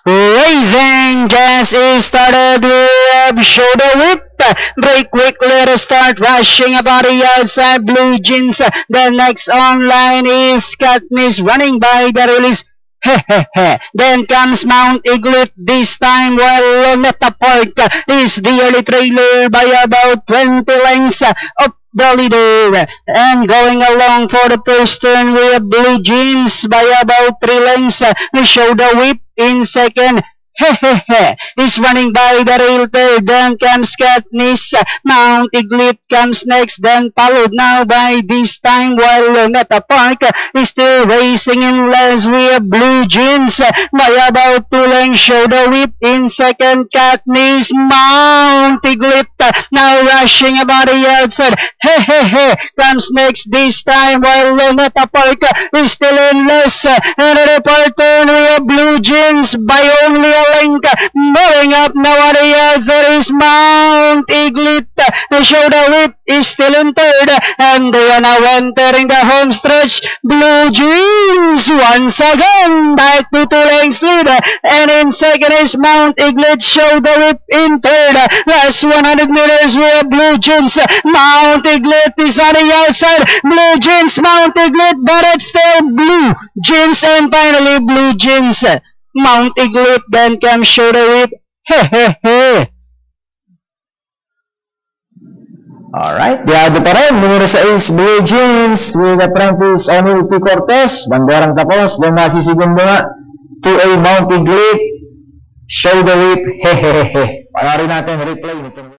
Racing just is started with shoulder whip. Break quickly, start rushing about the outside. Blue Jeans. The next online is Katniss running by the release. Then comes Mount Eaglet this time, while Luneta Park is the early trailer by about 20 lengths of the leader. And going along for the first turn, we have Blue Jeans by about 3 lengths. We show the whip in second. He's running by the rail third. Then comes Katniss. Mount Eaglet comes next, then followed now by this time, while Luneta Park is still racing in last. We have Blue Jeans by about 2 lengths. Show the whip in second. Katniss. Mount Eaglet now rushing about the outside. Comes next this time, while Luneta Park is still in last. And at the fourth turn, we have Blue Jeans by only a length. Moving up now at the outside is Mount Eaglet. Show the whip is still in third, and they are now entering the home stretch. Blue Jeans once again back to 2 lengths lead, and in second is Mount Eaglet. Show the whip in third. Last 100 meters we have Blue Jeans. Mount Eaglet is on the outside. Blue Jeans, Mount Eaglet, but it's still Blue Jeans, and finally Blue Jeans. Mount Eaglet, then comes Show the Whip. Alright, diado pa rin. Numero 6, Blue Jeans with apprentice O'Neil T. Cortez. Banderang tapos. Then masisigundo nga. 2A Mount Eaglet. Show the Whip. Panarin natin replay nito.